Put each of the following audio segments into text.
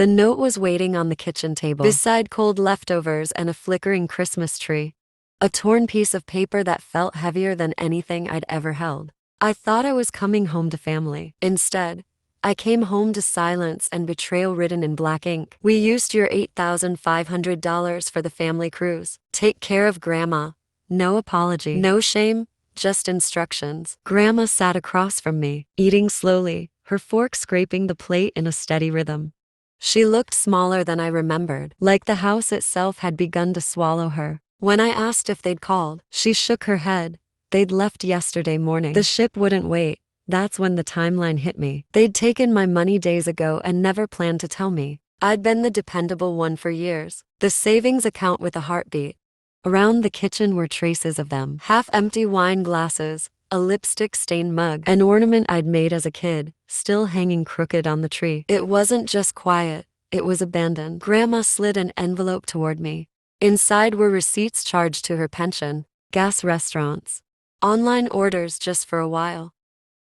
The note was waiting on the kitchen table, beside cold leftovers and a flickering Christmas tree. A torn piece of paper that felt heavier than anything I'd ever held. I thought I was coming home to family. Instead, I came home to silence and betrayal written in black ink. We used your $8,500 for the family cruise. Take care of Grandma. No apology. No shame, just instructions. Grandma sat across from me, eating slowly, her fork scraping the plate in a steady rhythm. She looked smaller than I remembered, like the house itself had begun to swallow her. When I asked if they'd called, she shook her head. They'd left yesterday morning. The ship wouldn't wait. That's when the timeline hit me. They'd taken my money days ago and never planned to tell me. I'd been the dependable one for years, the savings account with a heartbeat. Around the kitchen were traces of them. Half-empty wine glasses, a lipstick-stained mug, an ornament I'd made as a kid, still hanging crooked on the tree. It wasn't just quiet, it was abandoned. Grandma slid an envelope toward me. Inside were receipts charged to her pension, gas restaurants, online orders just for a while.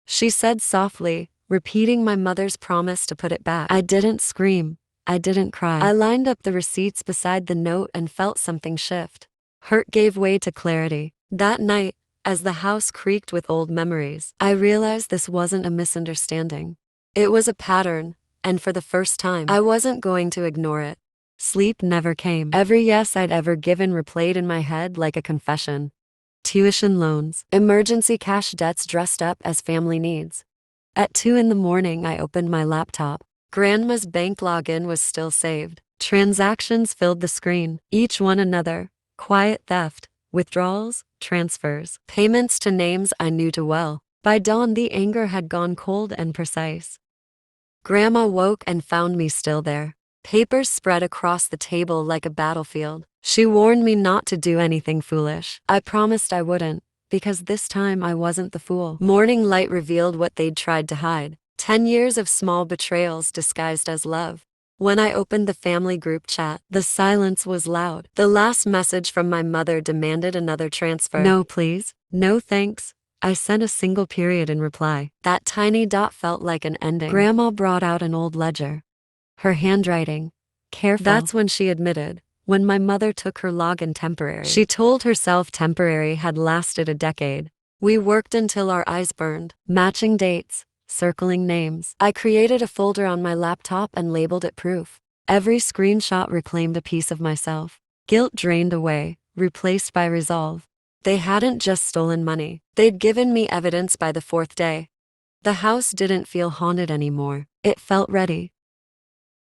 She said softly, repeating my mother's promise to put it back. I didn't scream. I didn't cry. I lined up the receipts beside the note and felt something shift. Hurt gave way to clarity. That night, as the house creaked with old memories, I realized this wasn't a misunderstanding. It was a pattern, and for the first time, I wasn't going to ignore it. Sleep never came. Every yes I'd ever given replayed in my head like a confession. Tuition loans, emergency cash debts dressed up as family needs. At 2 a.m, I opened my laptop. Grandma's bank login was still saved. Transactions filled the screen, each one another. Quiet theft, withdrawals, transfers, payments to names I knew too well. By dawn, the anger had gone cold and precise. Grandma woke and found me still there. Papers spread across the table like a battlefield. She warned me not to do anything foolish. I promised I wouldn't, because this time I wasn't the fool. Morning light revealed what they'd tried to hide. 10 years of small betrayals disguised as love. When I opened the family group chat, the silence was loud. The last message from my mother demanded another transfer. No, please. No, thanks. I sent a single period in reply. That tiny dot felt like an ending. Grandma brought out an old ledger. Her handwriting. Careful. That's when she admitted. When my mother took her login temporary. She told herself temporary had lasted a decade. We worked until our eyes burned. Matching dates. Circling names. I created a folder on my laptop and labeled it proof. Every screenshot reclaimed a piece of myself. Guilt drained away, replaced by resolve. They hadn't just stolen money. They'd given me evidence by the 4th day. The house didn't feel haunted anymore. It felt ready.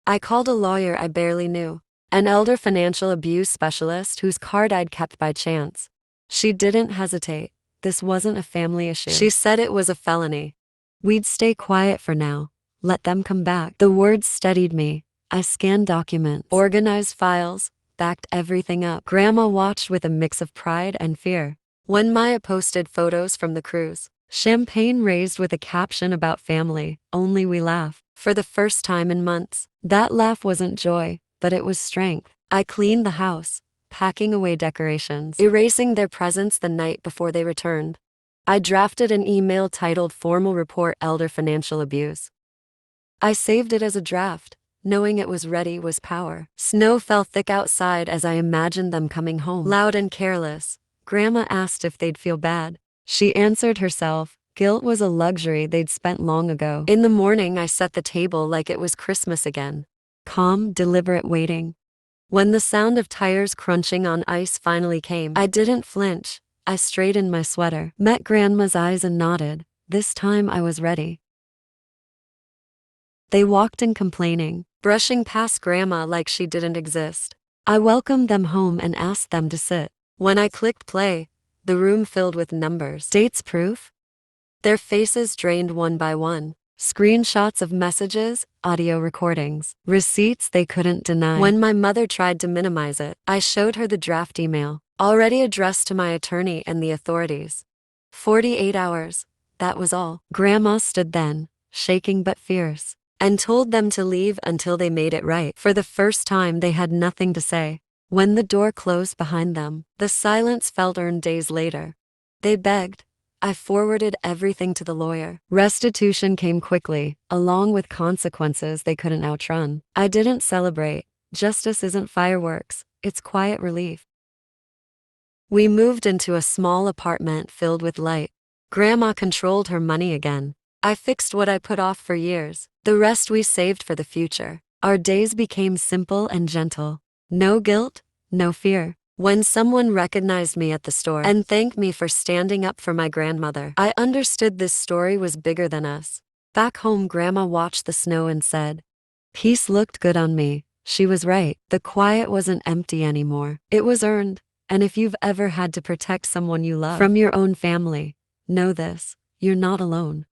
I called a lawyer I barely knew, an elder financial abuse specialist whose card I'd kept by chance. She didn't hesitate. This wasn't a family issue. She said it was a felony. We'd stay quiet for now. Let them come back. The words steadied me. I scanned documents, organized files, backed everything up. Grandma watched with a mix of pride and fear. When Maya posted photos from the cruise, champagne raised with a caption about family, only we laugh. For the first time in months, that laugh wasn't joy, but it was strength. I cleaned the house, packing away decorations, erasing their presence the night before they returned. I drafted an email titled Formal Report Elder Financial Abuse. I saved it as a draft. Knowing it was ready was power. Snow fell thick outside as I imagined them coming home. Loud and careless, Grandma asked if they'd feel bad. She answered herself. Guilt was a luxury they'd spent long ago. In the morning, I set the table like it was Christmas again. Calm, deliberate waiting. When the sound of tires crunching on ice finally came, I didn't flinch. I straightened my sweater, met Grandma's eyes and nodded. This time I was ready. They walked in complaining, brushing past Grandma like she didn't exist. I welcomed them home and asked them to sit. When I clicked play, the room filled with numbers. Dates proof? Their faces drained one by one. Screenshots of messages, audio recordings, receipts they couldn't deny. When my mother tried to minimize it, I showed her the draft email, already addressed to my attorney and the authorities. 48 hours, that was all. Grandma stood then, shaking but fierce, and told them to leave until they made it right. For the first time they had nothing to say. When the door closed behind them, the silence felt earned days later. They begged. I forwarded everything to the lawyer. Restitution came quickly, along with consequences they couldn't outrun. I didn't celebrate. Justice isn't fireworks, it's quiet relief. We moved into a small apartment filled with light. Grandma controlled her money again. I fixed what I put off for years. The rest we saved for the future. Our days became simple and gentle. No guilt, no fear. When someone recognized me at the store and thanked me for standing up for my grandmother, I understood this story was bigger than us. Back home, Grandma watched the snow and said, "Peace looked good on me." She was right. The quiet wasn't empty anymore. It was earned. And if you've ever had to protect someone you love from your own family, know this: you're not alone.